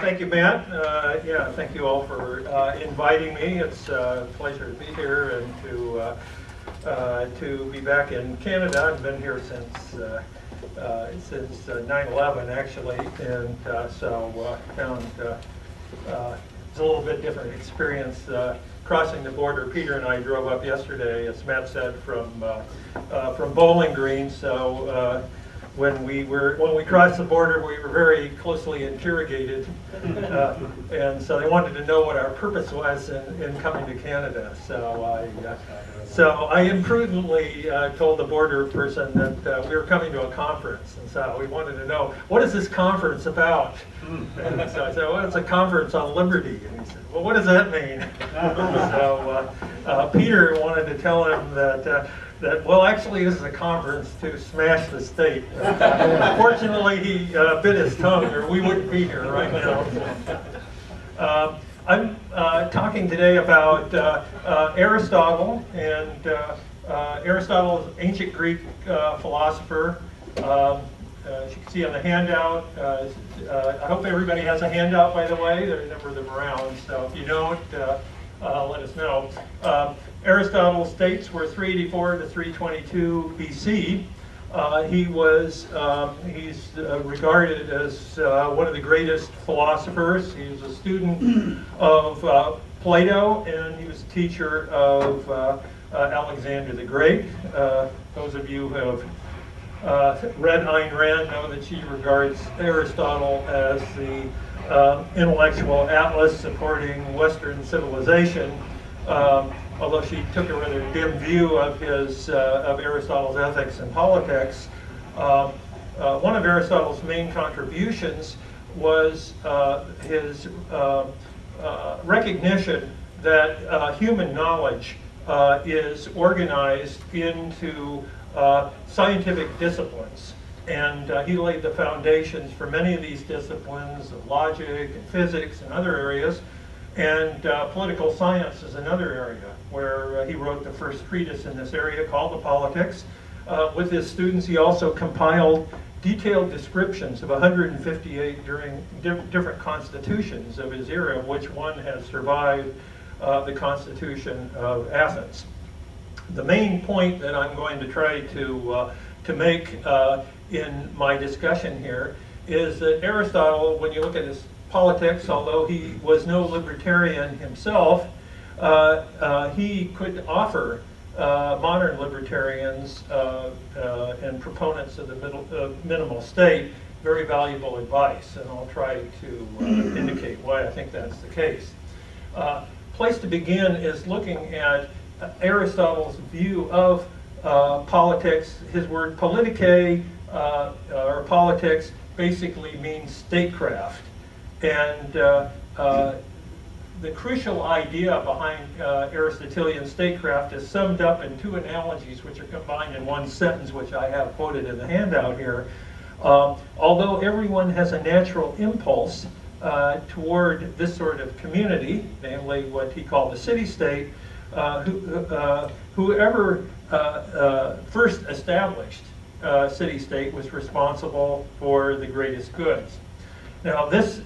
thank you, Matt. Yeah, thank you all for inviting me. It's a pleasure to be here and to be back in Canada. I've been here since 9/11, actually, and so found it's a little bit different experience crossing the border. Peter and I drove up yesterday, as Matt said, from Bowling Green. So when we crossed the border, we were very closely interrogated, and so they wanted to know what our purpose was in coming to Canada. So I imprudently told the border person that we were coming to a conference, and so we wanted to know, what is this conference about? And so I said, well, it's a conference on liberty. And he said, well, what does that mean? So Peter wanted to tell him that well, actually, this is a conference to smash the state. Fortunately, he bit his tongue, or we wouldn't be here right now. I'm talking today about Aristotle, and Aristotle is an ancient Greek philosopher. As you can see on the handout, I hope everybody has a handout, by the way. There are a number of them around, so if you don't, let us know. Aristotle's dates were 384 to 322 BC. He's regarded as one of the greatest philosophers. He was a student of Plato, and he was a teacher of Alexander the Great. Those of you who have read Ayn Rand know that she regards Aristotle as the intellectual atlas supporting Western civilization. Although she took a rather dim view of Aristotle's ethics and politics. One of Aristotle's main contributions was his recognition that human knowledge is organized into scientific disciplines. And he laid the foundations for many of these disciplines of logic and physics and other areas. And political science is another area where he wrote the first treatise in this area called The Politics. With his students, he also compiled detailed descriptions of 158 different constitutions of his era, of which one has survived, the Constitution of Athens. The main point that I'm going to try to make in my discussion here is that Aristotle, when you look at his politics, although he was no libertarian himself, he could offer modern libertarians and proponents of the minimal state very valuable advice, and I'll try to indicate why I think that's the case. Place to begin is looking at Aristotle's view of politics. His word politike, or politics, basically means statecraft. And the crucial idea behind Aristotelian statecraft is summed up in two analogies which are combined in one sentence, which I have quoted in the handout here. Although everyone has a natural impulse toward this sort of community, namely what he called the city-state, whoever first established city-state was responsible for the greatest goods. Now, this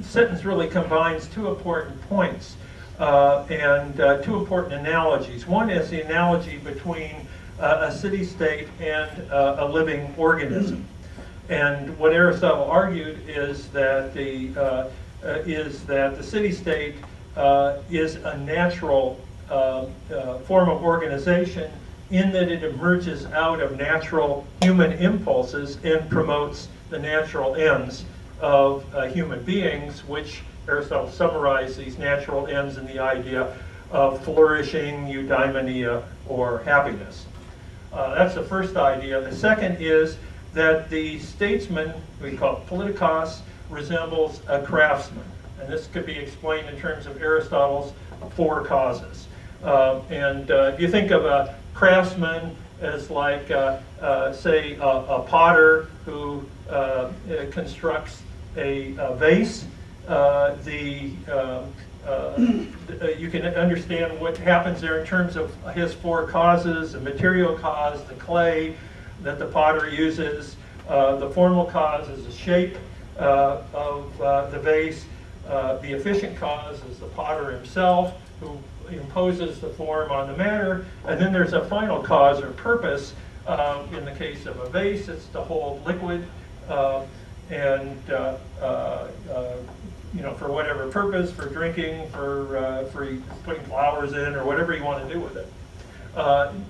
sentence really combines two important points and two important analogies. One is the analogy between a city-state and a living organism. And what Aristotle argued is that the city-state is a natural form of organization in that it emerges out of natural human impulses and promotes the natural ends of human beings, which Aristotle summarized these natural ends in the idea of flourishing, eudaimonia, or happiness. That's the first idea. The second is that the statesman, we call it politikos, resembles a craftsman. And this could be explained in terms of Aristotle's four causes. If you think of a craftsman as like, say, a potter who constructs a vase, you can understand what happens there in terms of his four causes: the material cause, the clay that the potter uses, the formal cause is the shape the vase. The efficient cause is the potter himself, who imposes the form on the matter, and then there's a final cause or purpose. In the case of a vase, it's to hold liquid, and for whatever purpose, for drinking, for putting flowers in, or whatever you want to do with it.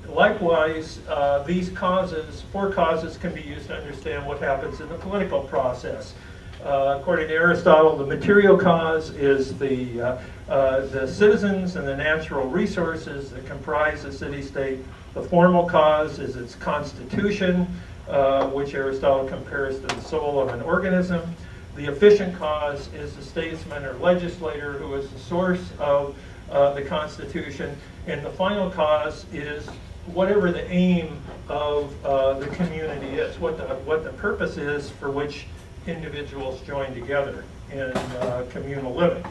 Likewise, these causes, four causes, can be used to understand what happens in the political process. According to Aristotle, the material cause is the citizens and the natural resources that comprise the city-state. The formal cause is its constitution, which Aristotle compares to the soul of an organism. The efficient cause is the statesman or legislator who is the source of the Constitution. And the final cause is whatever the aim of the community is, what the purpose is for which individuals join together in communal living.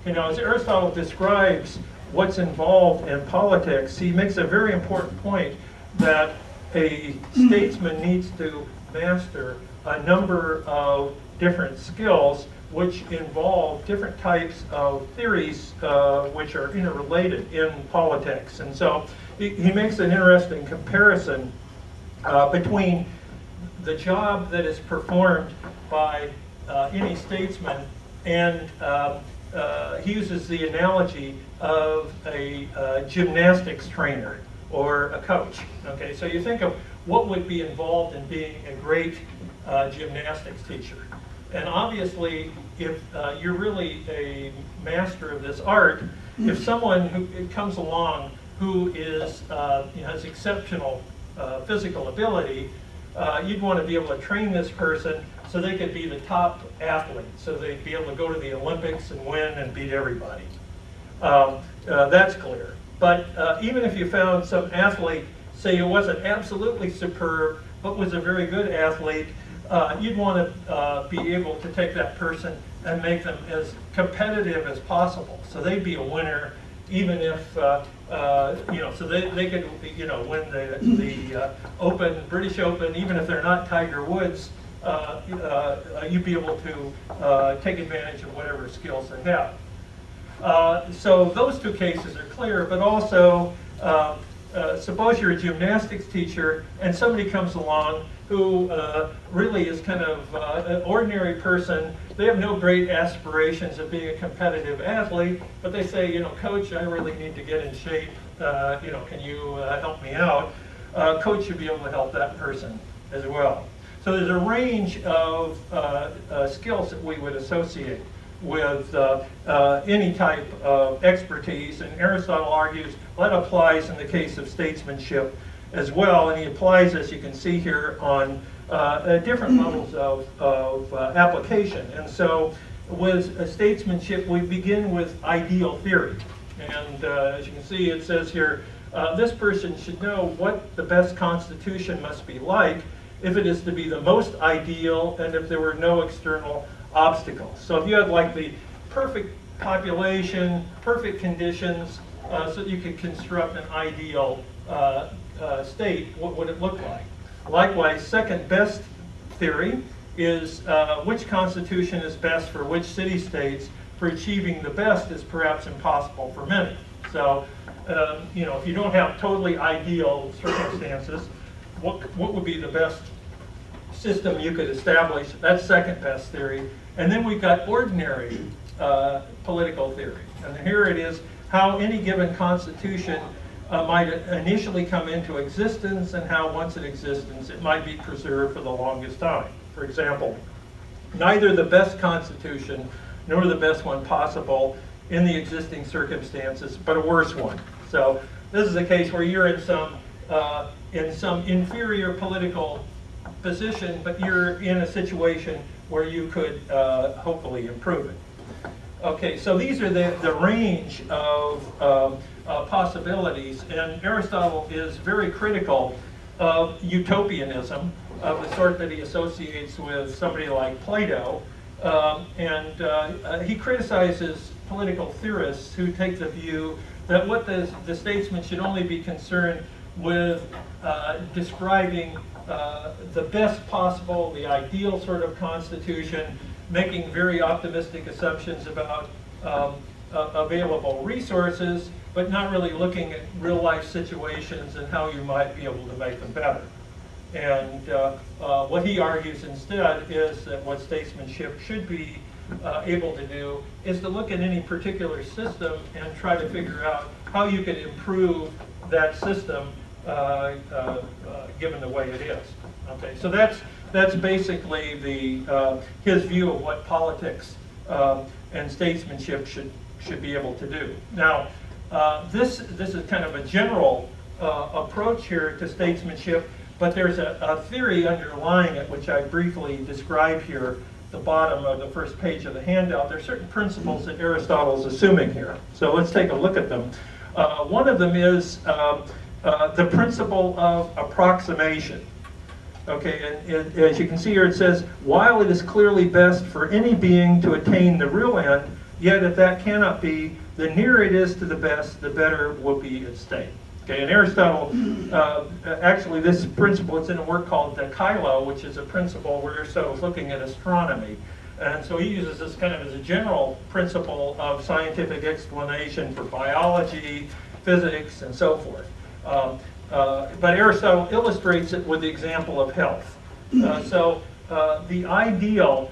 As Aristotle describes what's involved in politics, he makes a very important point that a statesman needs to master a number of different skills which involve different types of theories which are interrelated in politics. And so he makes an interesting comparison between the job that is performed by any statesman, and he uses the analogy of a gymnastics trainer or a coach. Okay, so you think of what would be involved in being a great gymnastics teacher. And obviously, if you're really a master of this art, if someone who comes along who is has exceptional physical ability, you'd want to be able to train this person so they could be the top athlete, so they'd be able to go to the Olympics and win and beat everybody. That's clear. But even if you found some athlete, say who wasn't absolutely superb, but was a very good athlete, you'd want to be able to take that person and make them as competitive as possible. So they'd be a winner, even if, so they could, win the Open, British Open, even if they're not Tiger Woods, you'd be able to take advantage of whatever skills they have. So those two cases are clear, but also suppose you're a gymnastics teacher and somebody comes along who really is kind of an ordinary person. They have no great aspirations of being a competitive athlete, but they say, Coach, I really need to get in shape. Can you help me out? Coach should be able to help that person as well. So there's a range of skills that we would associate with any type of expertise, and Aristotle argues that applies in the case of statesmanship as well, and he applies, as you can see here, on different levels of application. And so with statesmanship, we begin with ideal theory, and as you can see, it says here, this person should know what the best constitution must be like if it is to be the most ideal and if there were no external obstacles. So if you had like the perfect population, perfect conditions, so that you could construct an ideal state, what would it look like? Likewise, second best theory is which constitution is best for which city-states. For achieving the best is perhaps impossible for many. So, if you don't have totally ideal circumstances, what would be the best system you could establish? That's second best theory. And then we've got ordinary political theory. And here it is, how any given constitution might initially come into existence and how once in existence it might be preserved for the longest time. For example, neither the best constitution nor the best one possible in the existing circumstances, but a worse one. So this is a case where you're in some inferior political position, but you're in a situation where you could hopefully improve it. Okay, so these are the range of possibilities, and Aristotle is very critical of utopianism of the sort that he associates with somebody like Plato, and he criticizes political theorists who take the view that what the statesman should only be concerned with describing the best possible, the ideal sort of constitution, making very optimistic assumptions about available resources, but not really looking at real life situations and how you might be able to make them better. And what he argues instead is that what statesmanship should be able to do is to look at any particular system and try to figure out how you can improve that system given the way it is. Okay, so that's basically his view of what politics and statesmanship should be able to do. Now, this is kind of a general approach here to statesmanship, but there's a theory underlying it, which I briefly describe here at the bottom of the first page of the handout. There are certain principles that Aristotle's assuming here. So let's take a look at them. One of them is the principle of approximation. Okay, and as you can see here, it says, while it is clearly best for any being to attain the real end, yet if that cannot be, the nearer it is to the best, the better will be its state. Okay, and Aristotle, actually this principle is in a work called De Kylo, which is a principle where Aristotle is looking at astronomy. And so he uses this kind of as a general principle of scientific explanation for biology, physics, and so forth. But Aristotle illustrates it with the example of health. So the ideal,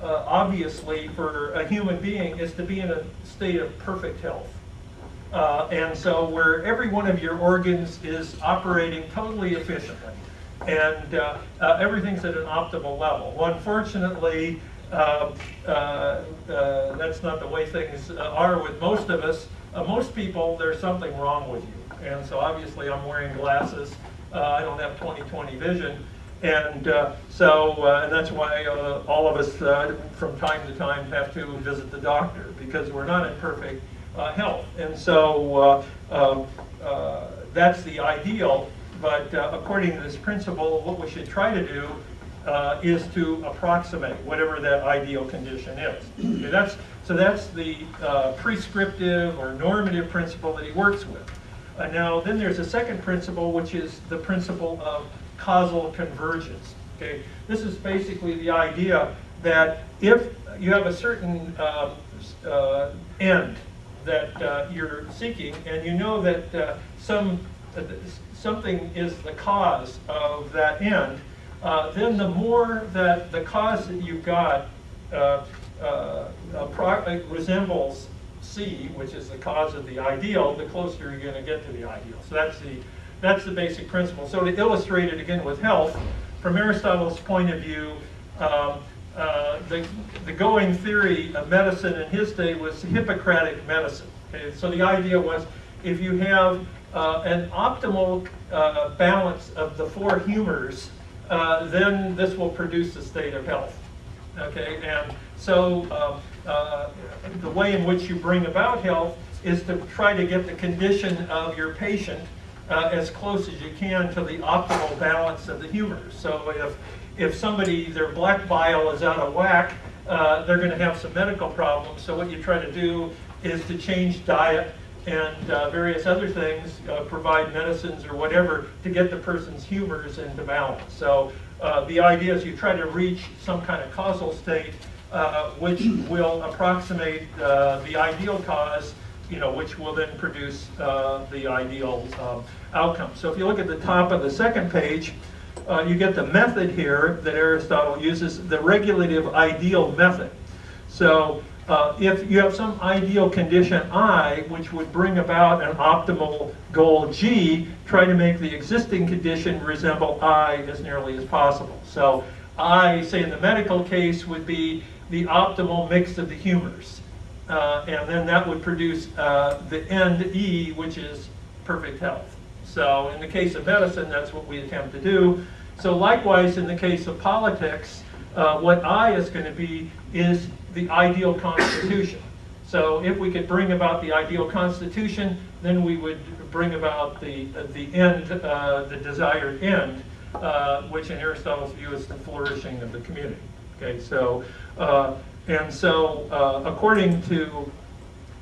obviously, for a human being is to be in a state of perfect health. And so where every one of your organs is operating totally efficiently, and everything's at an optimal level. Well, unfortunately, that's not the way things are with most of us. Most people, there's something wrong with you. And so obviously I'm wearing glasses. I don't have 20/20 vision. And and that's why all of us from time to time have to visit the doctor, because we're not in perfect health. And so that's the ideal. But according to this principle, what we should try to do is to approximate whatever that ideal condition is. Okay, so that's the prescriptive or normative principle that he works with. Now, then there's a second principle, which is the principle of causal convergence. Okay, this is basically the idea that if you have a certain end that you're seeking, and you know that something is the cause of that end, then the more that the cause that you've got resembles C, which is the cause of the ideal, the closer you're going to get to the ideal. So that's the basic principle. So to illustrate it again with health, from Aristotle's point of view, the going theory of medicine in his day was Hippocratic medicine. Okay? So the idea was, if you have an optimal balance of the four humors, then this will produce a state of health. Okay, and so the way in which you bring about health is to try to get the condition of your patient as close as you can to the optimal balance of the humors. So if somebody, their black bile is out of whack, they're going to have some medical problems. So what you try to do is to change diet and various other things, provide medicines or whatever to get the person's humors into balance. So the idea is you try to reach some kind of causal state which will approximate the ideal cause, which will then produce the ideal outcome. So if you look at the top of the second page, you get the method here that Aristotle uses, the regulative ideal method. So if you have some ideal condition I, which would bring about an optimal goal G, try to make the existing condition resemble I as nearly as possible. So I, say in the medical case, would be the optimal mix of the humors. And then that would produce the end E, which is perfect health. So in the case of medicine, that's what we attempt to do. So likewise, in the case of politics, what I is going to be is the ideal constitution. So if we could bring about the ideal constitution, then we would bring about the end, the desired end, which in Aristotle's view is the flourishing of the community. Okay, so according to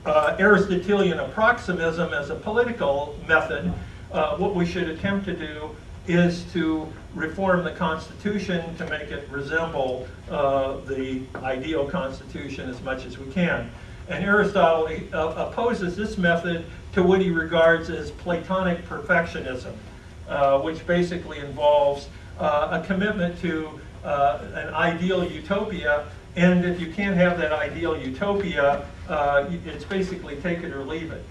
Aristotelian approximism as a political method, what we should attempt to do is to reform the Constitution to make it resemble the ideal Constitution as much as we can. And Aristotle opposes this method to what he regards as Platonic perfectionism, which basically involves a commitment to an ideal utopia, and if you can't have that ideal utopia, it's basically take it or leave it.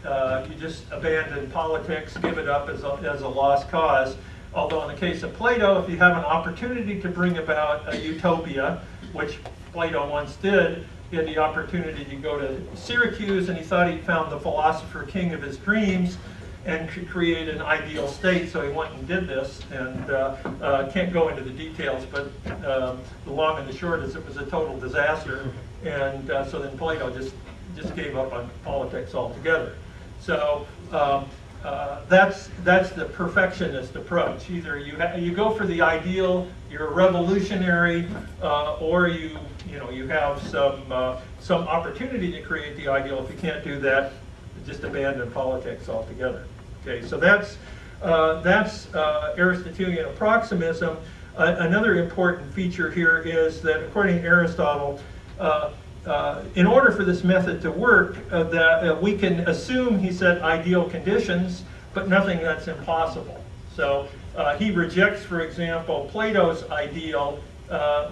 You just abandon politics, give it up as a lost cause. Although in the case of Plato, if you have an opportunity to bring about a utopia, which Plato once did, he had the opportunity to go to Syracuse, and he thought he'd found the philosopher king of his dreams and could create an ideal state, so he went and did this, and can't go into the details, but the long and the short is it was a total disaster, and so then Plato just gave up on politics altogether. So that's the perfectionist approach. Either you go for the ideal, you're a revolutionary, or you have some opportunity to create the ideal. If you can't do that, just abandon politics altogether. Okay, so that's Aristotelian approximism. Another important feature here is that according to Aristotle, in order for this method to work, that we can assume, he said, ideal conditions, but nothing that's impossible. So he rejects, for example, Plato's ideal,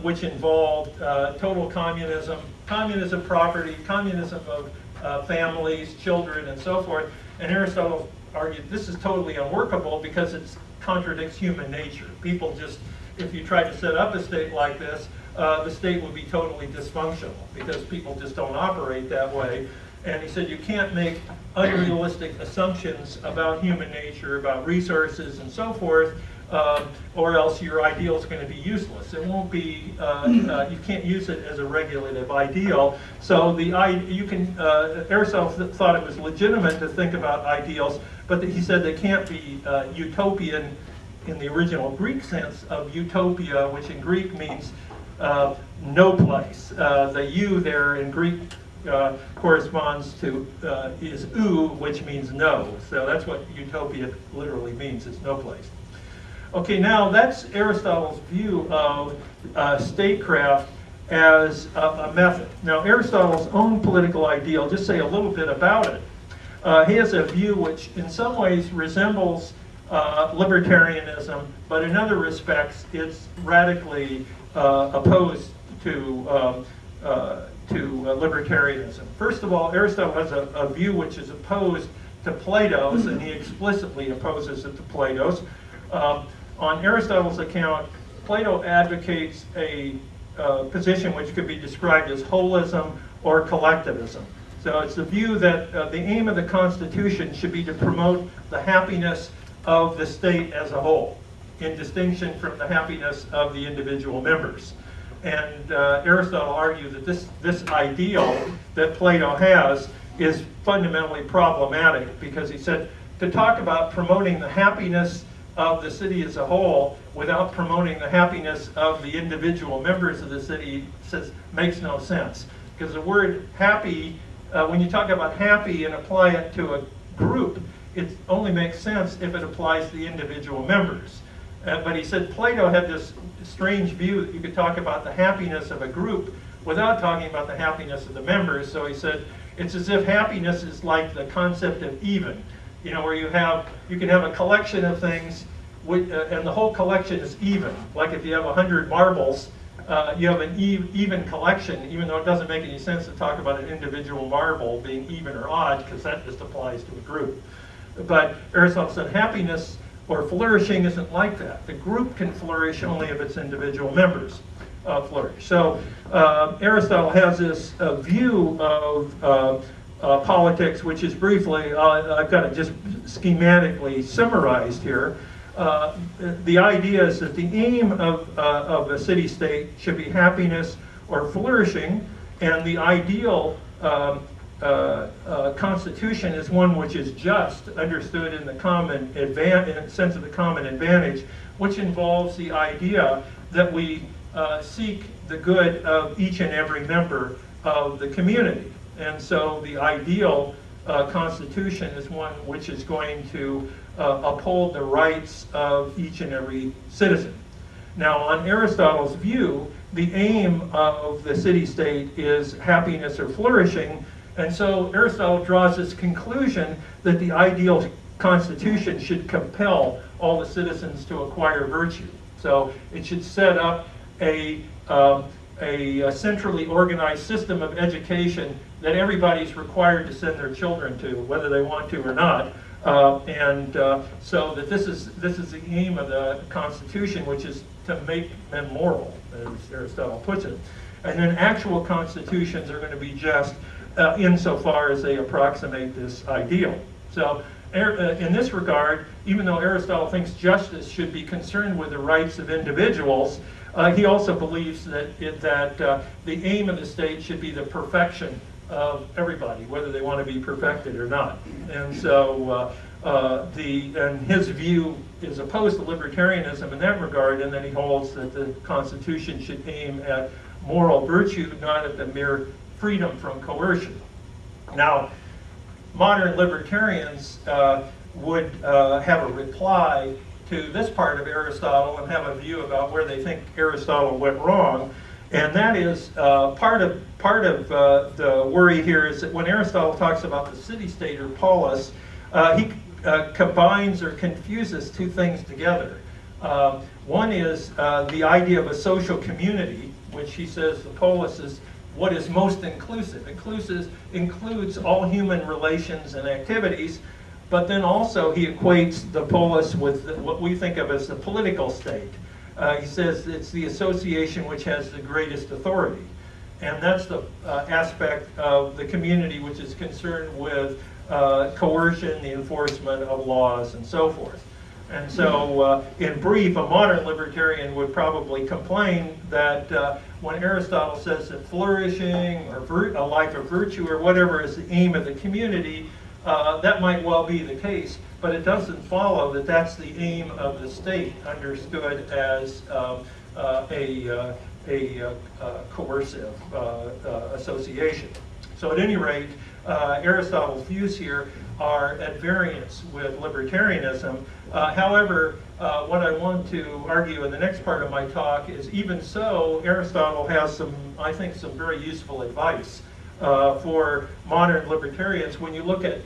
which involved total communism, communism property, communism of families, children, and so forth. And Aristotle argued this is totally unworkable because it contradicts human nature. People just, if you try to set up a state like this, the state would be totally dysfunctional because people just don't operate that way. And he said you can't make unrealistic assumptions about human nature, about resources and so forth, or else your ideal is going to be useless. It won't be, you can't use it as a regulative ideal. So Aristotle thought it was legitimate to think about ideals, but he said they can't be utopian in the original Greek sense of utopia, which in Greek means no place. The U there in Greek corresponds to is ou, which means no. So that's what utopia literally means, it's no place. Okay, now that's Aristotle's view of statecraft as a method. Now Aristotle's own political ideal, just say a little bit about it. He has a view which in some ways resembles libertarianism, but in other respects it's radically opposed to libertarianism. First of all, Aristotle has a view which is opposed to Plato's, and he explicitly opposes it to Plato's. On Aristotle's account, Plato advocates a position which could be described as holism or collectivism. So it's the view that the aim of the Constitution should be to promote the happiness of the state as a whole, in distinction from the happiness of the individual members. And Aristotle argued that this ideal that Plato has is fundamentally problematic because he said to talk about promoting the happiness of the city as a whole without promoting the happiness of the individual members of the city makes no sense. Because the word happy, when you talk about happy and apply it to a group, it only makes sense if it applies to the individual members. But he said Plato had this strange view that you could talk about the happiness of a group without talking about the happiness of the members. So he said it's as if happiness is like the concept of even. You know, where you can have a collection of things, and the whole collection is even. Like if you have 100 marbles, you have an even collection, even though it doesn't make any sense to talk about an individual marble being even or odd, because that just applies to a group. But Aristotle said happiness or flourishing isn't like that. The group can flourish only if its individual members flourish. So Aristotle has this view of politics, which is briefly, I've got it just schematically summarized here. The idea is that the aim of a city-state should be happiness or flourishing, and the ideal constitution is one which is just, understood in the common sense of the common advantage, which involves the idea that we seek the good of each and every member of the community. And so the ideal constitution is one which is going to uphold the rights of each and every citizen. Now, on Aristotle's view, the aim of the city-state is happiness or flourishing, and so Aristotle draws this conclusion that the ideal constitution should compel all the citizens to acquire virtue. So it should set up a centrally organized system of education that everybody's required to send their children to, whether they want to or not. So that this is the aim of the Constitution, which is to make men moral, as Aristotle puts it. And then actual constitutions are going to be just insofar as they approximate this ideal. So in this regard, even though Aristotle thinks justice should be concerned with the rights of individuals, he also believes that the aim of the state should be the perfection of everybody, whether they want to be perfected or not. And so and his view is opposed to libertarianism in that regard, and then he holds that the Constitution should aim at moral virtue, not at the mere freedom from coercion. Now, modern libertarians would have a reply to this part of Aristotle and have a view about where they think Aristotle went wrong. And that is part of the worry here is that when Aristotle talks about the city-state or polis, he combines or confuses two things together. One is the idea of a social community, which he says the polis is what is most inclusive. Includes all human relations and activities, but then also he equates the polis with what we think of as the political state. He says it's the association which has the greatest authority. And that's the aspect of the community which is concerned with coercion, the enforcement of laws, and so forth. And so, in brief, a modern libertarian would probably complain that when Aristotle says that flourishing or a life of virtue or whatever is the aim of the community, that might well be the case, but it doesn't follow that that's the aim of the state understood as a coercive association. So at any rate, Aristotle's views here are at variance with libertarianism. However, what I want to argue in the next part of my talk is even so, Aristotle has some, I think, some very useful advice for modern libertarians when you look at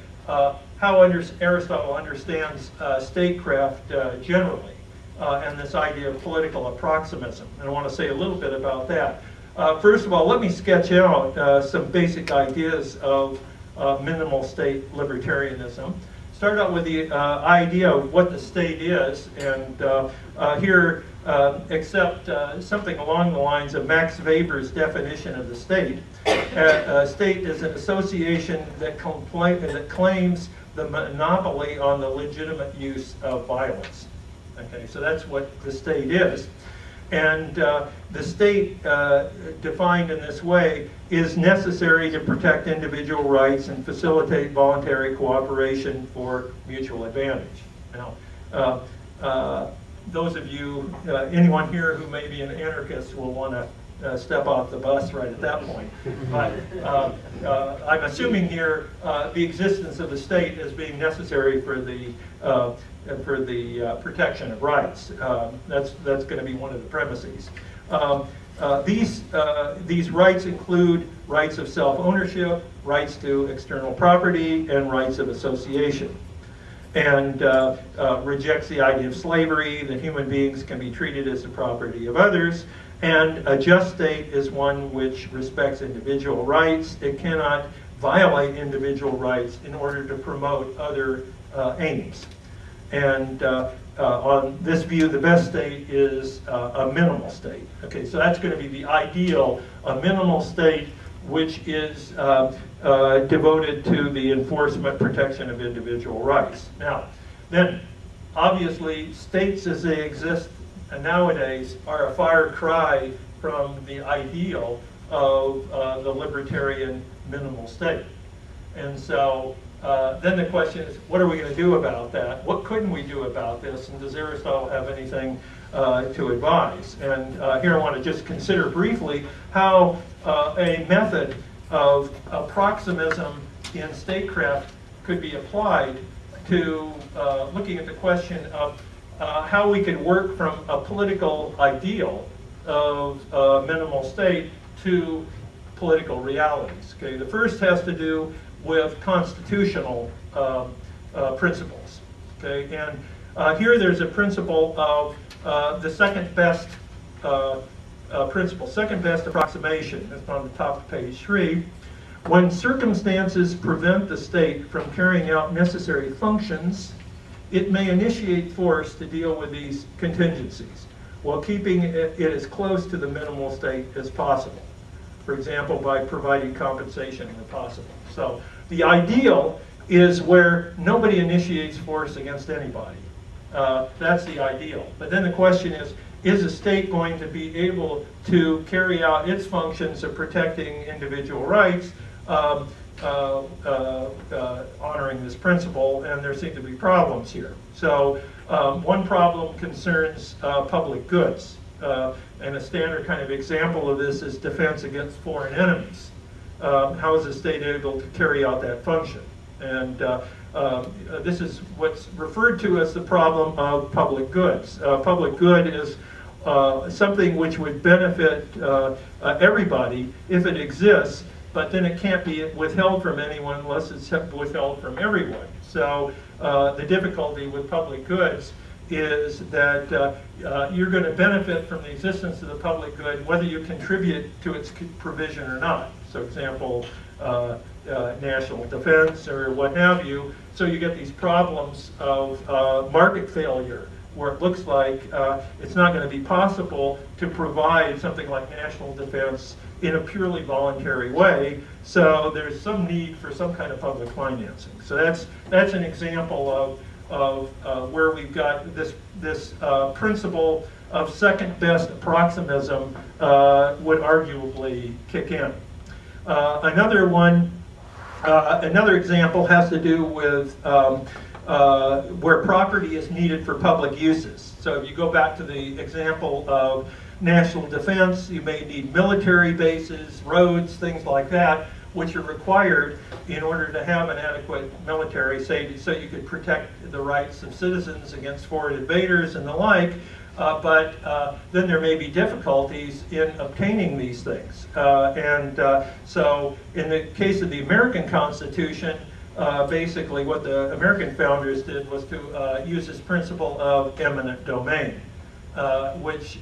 how Aristotle understands statecraft generally and this idea of political approximism. And I want to say a little bit about that. First of all, let me sketch out some basic ideas of minimal state libertarianism. Start out with the idea of what the state is, and here accept something along the lines of Max Weber's definition of the state. A state is an association that claims the monopoly on the legitimate use of violence. Okay, so that's what the state is. And the state, defined in this way, is necessary to protect individual rights and facilitate voluntary cooperation for mutual advantage. Now, those of you, anyone here who may be an anarchist will want to step off the bus right at that point. But I'm assuming here the existence of the state as being necessary for the protection of rights. That's going to be one of the premises. These rights include rights of self-ownership, rights to external property, and rights of association. And rejects the idea of slavery, that human beings can be treated as the property of others. And a just state is one which respects individual rights. It cannot violate individual rights in order to promote other aims. And on this view, the best state is a minimal state. Okay, so that's going to be the ideal, a minimal state which is devoted to the enforcement, protection of individual rights. Now, then, obviously, states as they exist nowadays are a far cry from the ideal of the libertarian minimal state. And so then the question is, what are we going to do about that? What couldn't we do about this? And does Aristotle have anything to advise? And here I want to just consider briefly how a method of approximism in statecraft could be applied to looking at the question of how we could work from a political ideal of minimal state to political realities. Okay, the first has to do with constitutional principles. Okay, and here there's a principle of the second best principle, second best approximation. That's on the top of page 3. When circumstances prevent the state from carrying out necessary functions, it may initiate force to deal with these contingencies, while keeping it as close to the minimal state as possible. For example, by providing compensation where possible. So the ideal is where nobody initiates force against anybody. That's the ideal. But then the question is a state going to be able to carry out its functions of protecting individual rights, honoring this principle? And there seem to be problems here. So one problem concerns public goods. And a standard kind of example of this is defense against foreign enemies. How is the state able to carry out that function? And this is what's referred to as the problem of public goods. Public good is something which would benefit everybody if it exists, but then it can't be withheld from anyone unless it's withheld from everyone. So the difficulty with public goods is that you're going to benefit from the existence of the public good whether you contribute to its provision or not. So example, national defense or what have you. So you get these problems of market failure, where it looks like it's not going to be possible to provide something like national defense in a purely voluntary way. So there's some need for some kind of public financing. So that's an example of where we've got this principle of second best approximism would arguably kick in. Another one, another example has to do with where property is needed for public uses. So if you go back to the example of national defense, you may need military bases, roads, things like that, which are required in order to have an adequate military, say, so you could protect the rights of citizens against foreign invaders and the like. But then there may be difficulties in obtaining these things. So in the case of the American Constitution, basically what the American founders did was to use this principle of eminent domain, which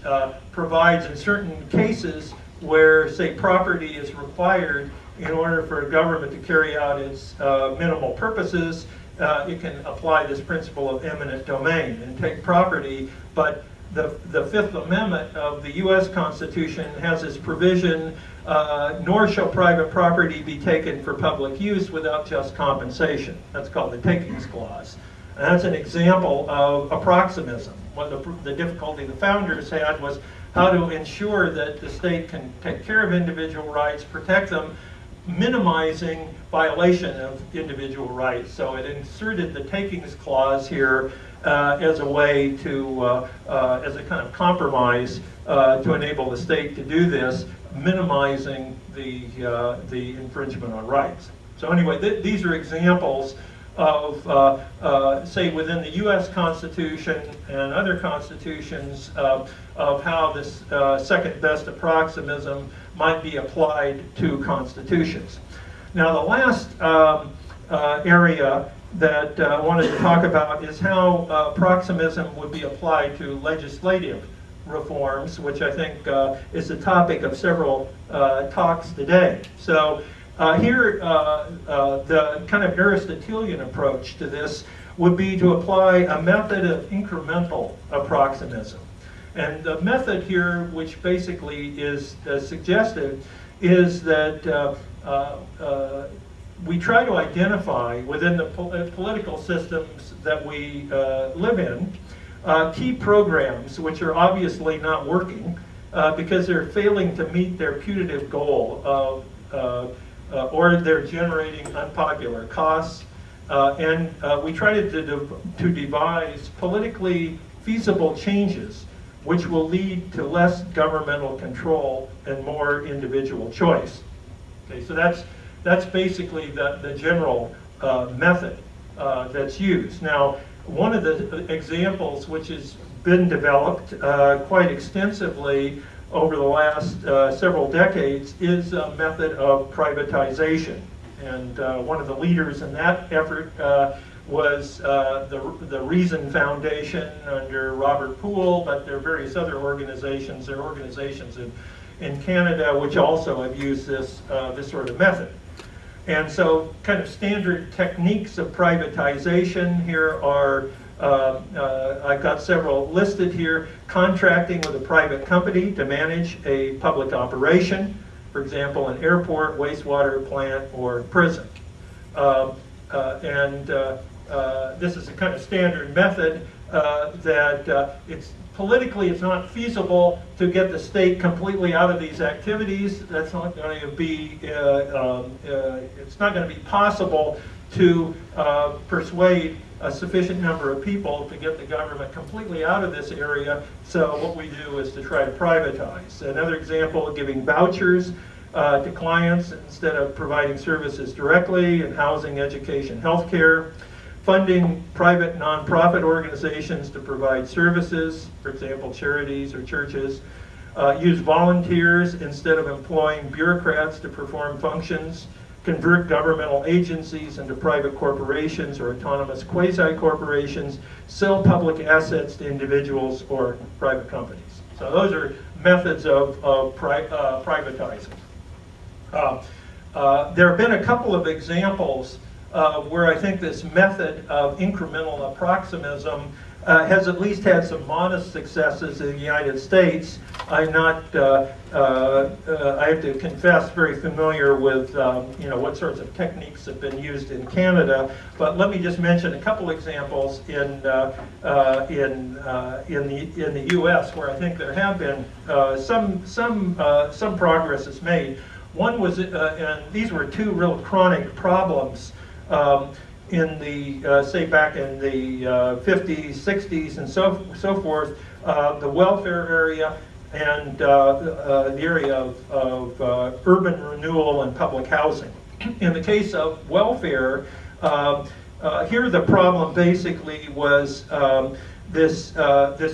provides in certain cases where, say, property is required in order for a government to carry out its minimal purposes, it can apply this principle of eminent domain and take property. But the Fifth Amendment of the U.S. Constitution has this provision, nor shall private property be taken for public use without just compensation. That's called the Takings Clause. And that's an example of approximism. What the difficulty the founders had was how to ensure that the state can take care of individual rights, protect them, minimizing violation of individual rights. So it inserted the Takings Clause here as a way to, as a kind of compromise to enable the state to do this, minimizing the infringement on rights. So anyway, these are examples of, say, within the U.S. Constitution and other constitutions of how this second best approximism might be applied to constitutions. Now, the last area that I wanted to talk about is how approximism would be applied to legislative reforms, which I think is the topic of several talks today. So here, the kind of Aristotelian approach to this would be to apply a method of incremental approximism. And the method here, which basically is suggested, is that we try to identify within the political systems that we live in key programs which are obviously not working because they're failing to meet their putative goal of or they're generating unpopular costs, and we try to devise politically feasible changes which will lead to less governmental control and more individual choice. Okay, so that's basically the general method. that's used. Now, one of the examples which has been developed quite extensively over the last several decades is a method of privatization. And one of the leaders in that effort was the Reason Foundation under Robert Poole, but there are various other organizations. There are organizations in Canada which also have used this sort of method. And so kind of standard techniques of privatization here are, I've got several listed here: contracting with a private company to manage a public operation, for example, an airport, wastewater plant, or prison. This is a kind of standard method that politically it's not feasible to get the state completely out of these activities. That's not going to be, it's not going to be possible to persuade a sufficient number of people to get the government completely out of this area. So what we do is to try to privatize. Another example, giving vouchers to clients instead of providing services directly in housing, education, healthcare. Funding private nonprofit organizations to provide services, for example, charities or churches. Use volunteers instead of employing bureaucrats to perform functions. Convert governmental agencies into private corporations or autonomous quasi-corporations. Sell public assets to individuals or private companies. So those are methods of privatizing. There have been a couple of examples where I think this method of incremental approximism has at least had some modest successes in the United States. I'm not, I have to confess, very familiar with what sorts of techniques have been used in Canada. But let me just mention a couple examples in the U.S. where I think there have been some progress is made. One was, and these were two real chronic problems in the, say back in the 50s, 60s, and so forth, the welfare area and the area of urban renewal and public housing. In the case of welfare, here the problem basically was this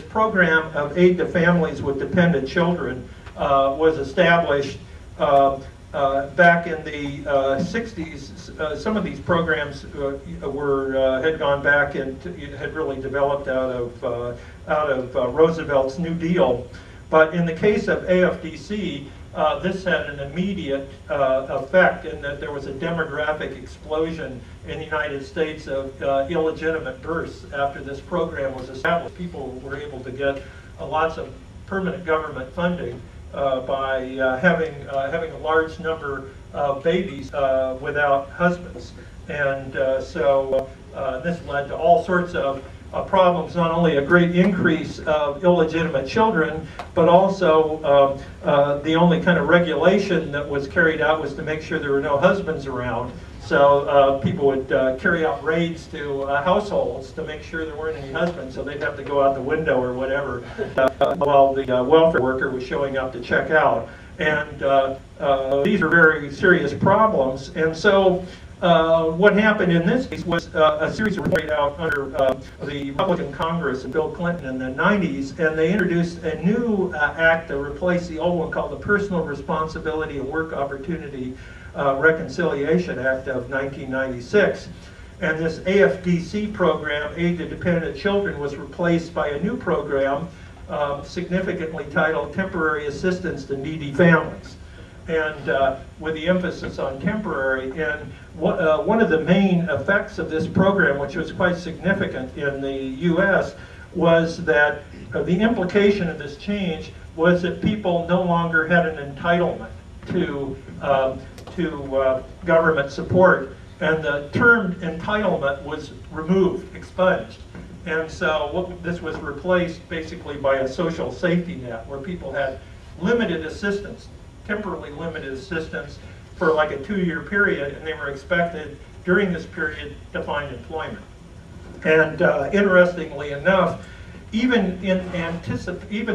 program of aid to families with dependent children was established back in the 60s. Some of these programs had gone back and had really developed out of Roosevelt's New Deal. But in the case of AFDC, this had an immediate effect in that there was a demographic explosion in the United States of illegitimate births after this program was established. People were able to get lots of permanent government funding by having a large number of babies without husbands. And so this led to all sorts of problems, not only a great increase of illegitimate children, but also the only kind of regulation that was carried out was to make sure there were no husbands around. So people would carry out raids to households to make sure there weren't any husbands, so they'd have to go out the window or whatever while the welfare worker was showing up to check out. And these are very serious problems. And so what happened in this case was a series of carried out under the Republican Congress and Bill Clinton in the 90s, and they introduced a new act to replace the old one called the Personal Responsibility and Work Opportunity Reconciliation Act of 1996. And this AFDC program, Aid to Dependent Children, was replaced by a new program significantly titled Temporary Assistance to Needy Families, and with the emphasis on temporary. And one of the main effects of this program, which was quite significant in the U.S., was that the implication of this change was that people no longer had an entitlement to government support, and the term entitlement was removed, expunged. And so this was replaced basically by a social safety net where people had limited assistance, temporarily limited assistance for like a 2-year period, and they were expected during this period to find employment. And interestingly enough, even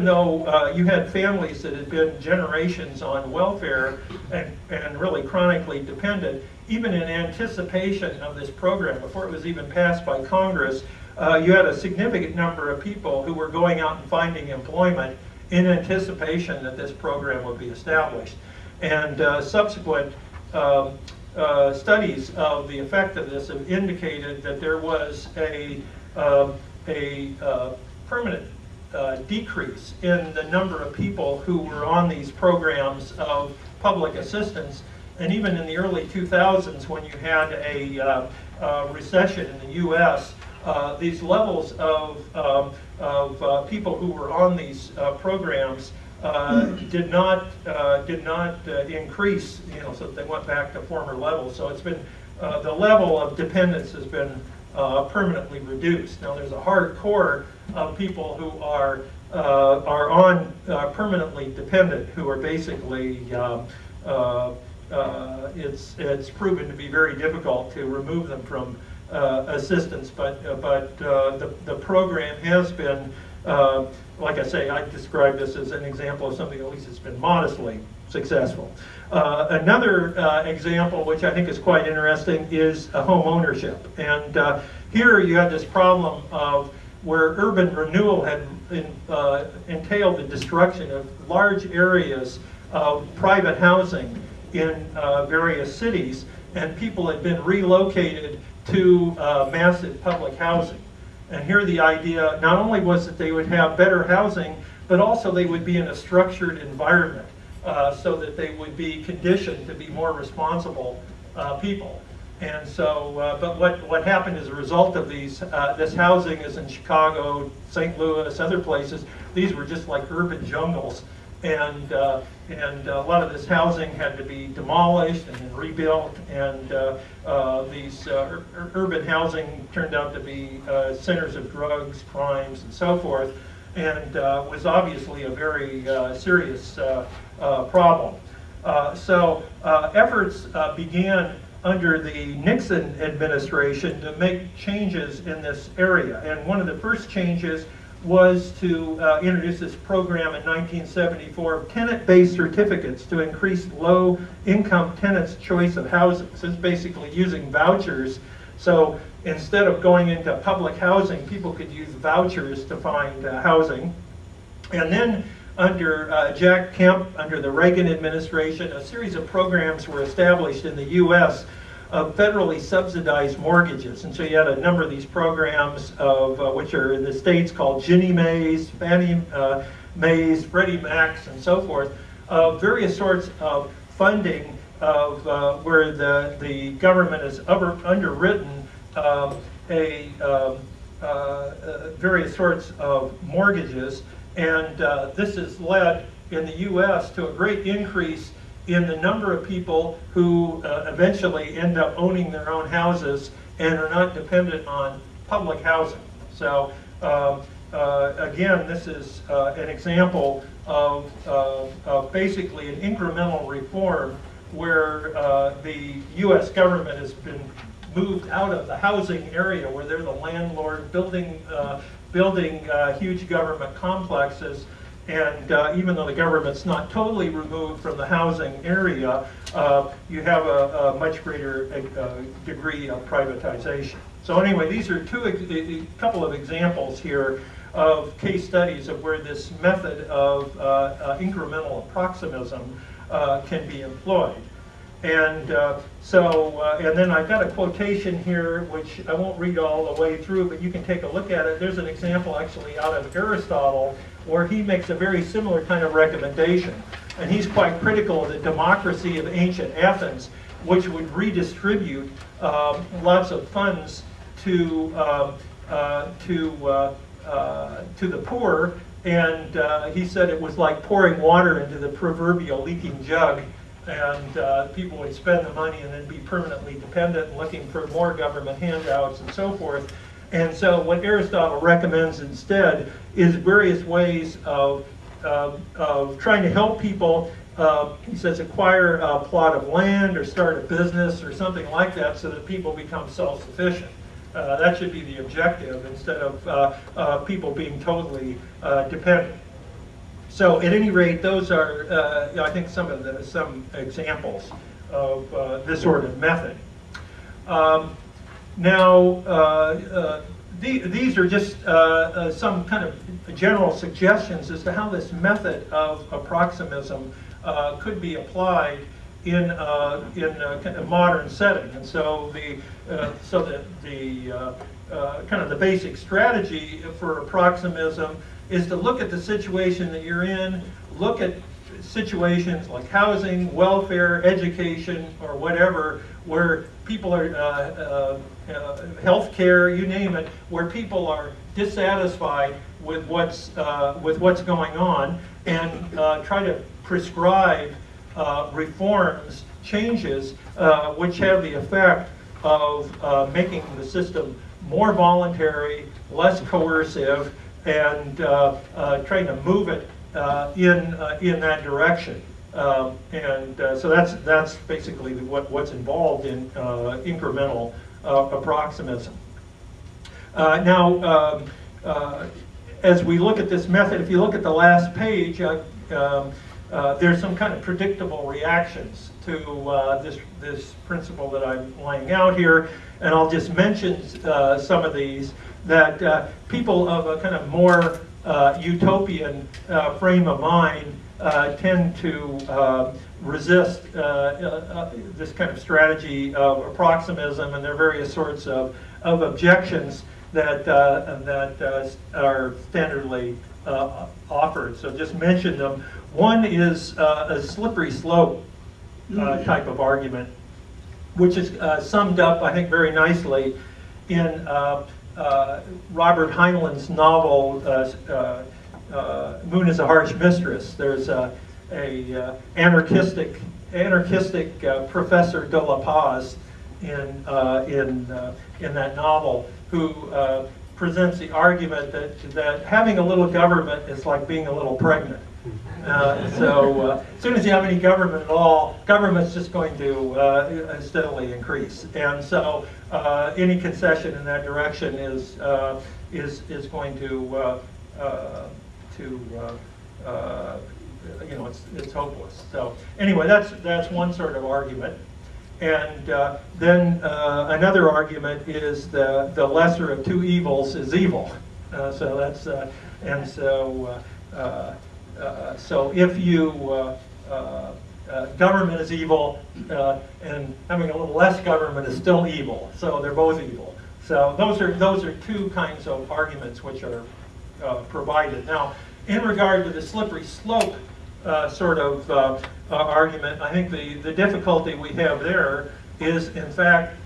though you had families that had been generations on welfare and really chronically dependent, even in anticipation of this program, before it was even passed by Congress, you had a significant number of people who were going out and finding employment in anticipation that this program would be established. And subsequent studies of the effect of this have indicated that there was a permanent decrease in the number of people who were on these programs of public assistance. And even in the early 2000s, when you had a recession in the U.S., these levels of people who were on these programs did not increase, so that they went back to former levels. So it's been the level of dependence has been permanently reduced. Now there's a hard core of people who are on permanently dependent, who are basically it's proven to be very difficult to remove them from assistance, but the program has been, like I say, I describe this as an example of something at least that's been modestly successful. Another example, which I think is quite interesting, is home ownership. And here you had this problem of where urban renewal had entailed the destruction of large areas of private housing in various cities, and people had been relocated to massive public housing. And here the idea not only was that they would have better housing, but also they would be in a structured environment so that they would be conditioned to be more responsible people. And so, but what happened as a result of these, this housing is in Chicago, St. Louis, other places, these were just like urban jungles. And a lot of this housing had to be demolished and then rebuilt, and these urban housing turned out to be centers of drugs, crimes, and so forth, and was obviously a very serious problem. So efforts began under the Nixon administration to make changes in this area, and one of the first changes was to introduce this program in 1974 of tenant-based certificates to increase low-income tenants' choice of housing. So it's basically using vouchers. So instead of going into public housing, people could use vouchers to find housing. And then under Jack Kemp, under the Reagan administration, a series of programs were established in the U.S. of federally subsidized mortgages. And so you had a number of these programs of which are in the states called Ginnie Mae's, Fannie Mae's, Freddie Mac's, and so forth, of various sorts of funding of where the government has underwritten various sorts of mortgages. And this has led in the U.S. to a great increase in the number of people who eventually end up owning their own houses and are not dependent on public housing. So again, this is an example of basically an incremental reform where the U.S. government has been moved out of the housing area where they're the landlord, building huge government complexes. And even though the government's not totally removed from the housing area, you have a much greater degree of privatization. So anyway, these are a couple of examples here of case studies of where this method of incremental approximism can be employed. And and then I've got a quotation here, which I won't read all the way through, but you can take a look at it. There's an example actually out of Aristotle, where he makes a very similar kind of recommendation. And he's quite critical of the democracy of ancient Athens, which would redistribute lots of funds to the poor. And he said it was like pouring water into the proverbial leaking jug. And people would spend the money and then be permanently dependent and looking for more government handouts and so forth. And so what Aristotle recommends instead is various ways of trying to help people, he says, acquire a plot of land or start a business or something like that so that people become self-sufficient. That should be the objective instead of people being totally dependent. So at any rate, those are, I think, some examples this sort of method. These are just some kind of general suggestions as to how this method of approximism could be applied in a kind of modern setting. And so kind of the basic strategy for approximism is to look at the situation that you're in, look at situations like housing, welfare, education, or whatever, where people are, healthcare, you name it, where people are dissatisfied with what's going on, and try to prescribe reforms, changes, which have the effect of making the system more voluntary, less coercive, and trying to move it in that direction. So that's basically what's involved in incremental approximism. As we look at this method, if you look at the last page, there's some kind of predictable reactions to this principle that I'm laying out here, and I'll just mention some of these. That people of a kind of more utopian frame of mind tend to resist this kind of strategy of approximism, and there are various sorts of objections that are standardly offered. So just mention them. One is a slippery slope type of argument, which is summed up, I think, very nicely in Robert Heinlein's novel, Moon is a Harsh Mistress. There's a anarchistic Professor de la Paz in that novel who presents the argument that having a little government is like being a little pregnant. As soon as you have any government at all, government's just going to steadily increase, and so any concession in that direction is going to it's hopeless. So anyway, that's one sort of argument, and then another argument is the lesser of two evils is evil. So that's so if you government is evil, and having a little less government is still evil. So they're both evil. So those are two kinds of arguments which are provided. Now, in regard to the slippery slope sort of argument, I think the difficulty we have there is, in fact,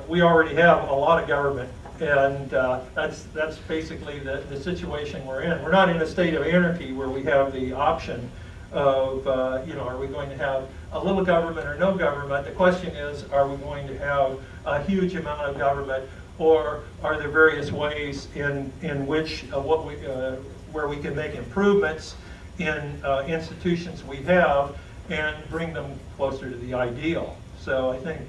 we already have a lot of government. And that's basically the situation we're in. We're not in a state of anarchy where we have the option of, are we going to have a little government or no government? The question is, are we going to have a huge amount of government, or are there various ways in which where we can make improvements in institutions we have and bring them closer to the ideal? So I think.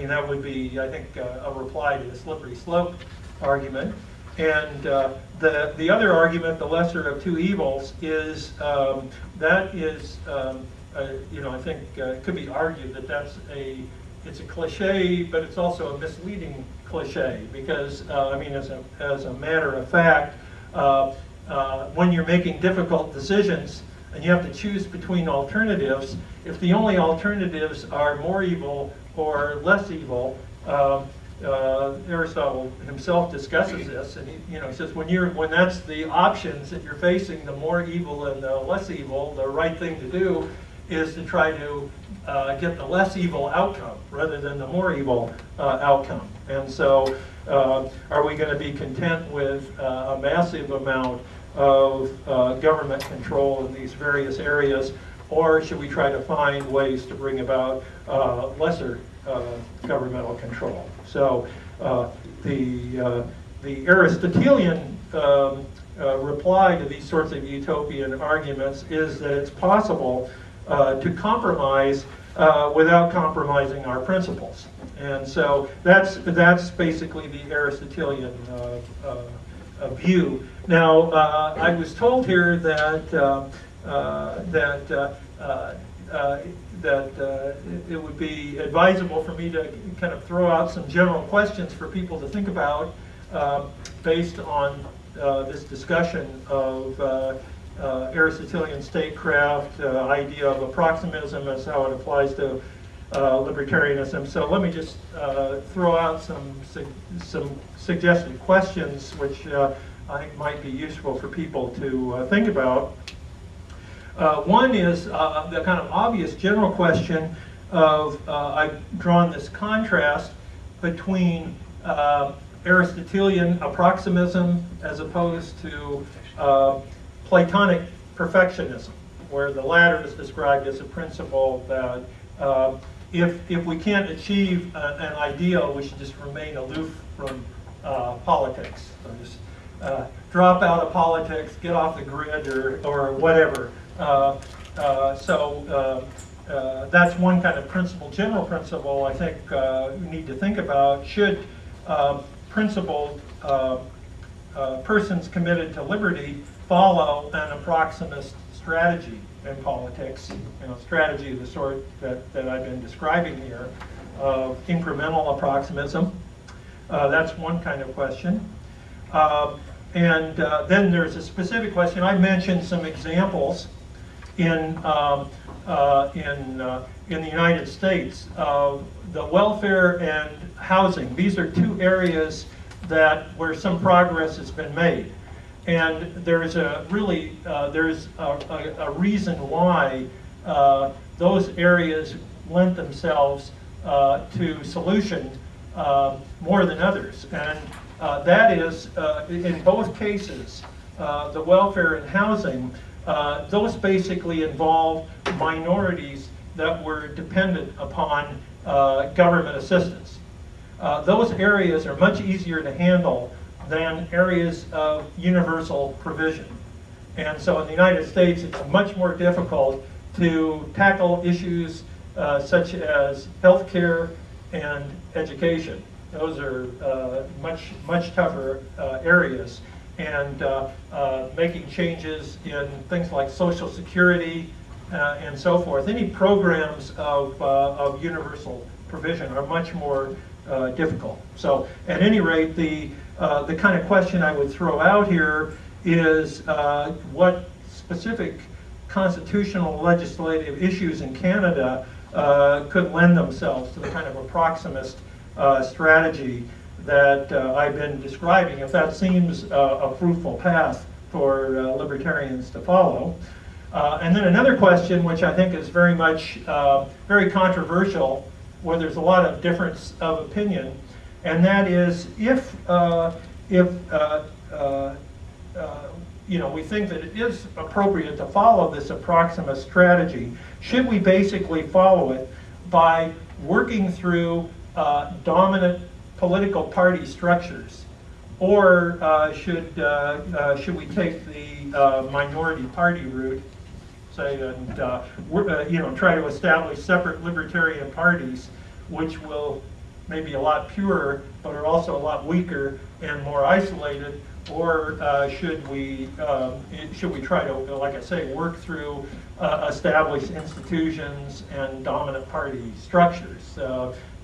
That would be, I think, a reply to the slippery slope argument. And the other argument, the lesser of two evils, is I think it could be argued that it's a cliche, but it's also a misleading cliche, because as a matter of fact, when you're making difficult decisions and you have to choose between alternatives, if the only alternatives are more evil or less evil, Aristotle himself discusses this, and he says when that's the options that you're facing, the more evil and the less evil, the right thing to do is to try to get the less evil outcome rather than the more evil outcome. And so, are we going to be content with a massive amount of government control in these various areas, or should we try to find ways to bring about lesser governmental control? So the Aristotelian reply to these sorts of utopian arguments is that it's possible to compromise without compromising our principles. And so that's basically the Aristotelian view. Now, I was told here that it would be advisable for me to kind of throw out some general questions for people to think about based on this discussion of Aristotelian statecraft, idea of approximism as how it applies to libertarianism. So let me just throw out some suggested questions which I think might be useful for people to think about. One is the kind of obvious general question of, I've drawn this contrast between Aristotelian approximism as opposed to Platonic perfectionism, where the latter is described as a principle that if we can't achieve an ideal, we should just remain aloof from politics. So just drop out of politics, get off the grid, or whatever. That's one kind of principle, general principle I think we need to think about. Should principled persons committed to liberty follow an approximist strategy in politics, strategy of the sort that I've been describing here, of incremental approximism? That's one kind of question. And then there's a specific question. I mentioned some examples in the United States of the welfare and housing. These are two areas where some progress has been made. And there's a reason why those areas lend themselves to solution more than others. And that is, in both cases, the welfare and housing, those basically involve minorities that were dependent upon government assistance. Those areas are much easier to handle than areas of universal provision. And so in the United States, it's much more difficult to tackle issues such as healthcare and education. Those are much tougher areas. And making changes in things like Social Security and so forth, any programs of universal provision are much more difficult. So at any rate, the kind of question I would throw out here is what specific constitutional legislative issues in Canada could lend themselves to the kind of approximist strategy that I've been describing, if that seems a fruitful path for libertarians to follow. And then another question, which I think is very much very controversial, where there's a lot of difference of opinion, and that is if we think that it is appropriate to follow this approximist strategy, should we basically follow it by working through dominant political party structures, or should we take the minority party route, say, and try to establish separate libertarian parties, which will maybe a lot purer, but are also a lot weaker and more isolated? Or should we try to, like I say, work through established institutions and dominant party structures?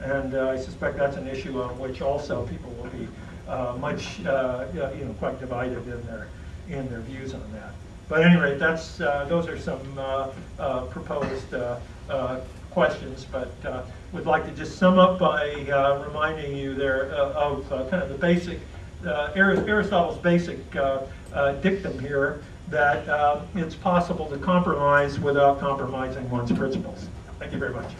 And I suspect that's an issue on which also people will be quite divided in their views on that. But at any rate, those are some proposed questions. But would like to just sum up by reminding you there of kind of the basic Aristotle's basic dictum here, that it's possible to compromise without compromising one's principles. Thank you very much.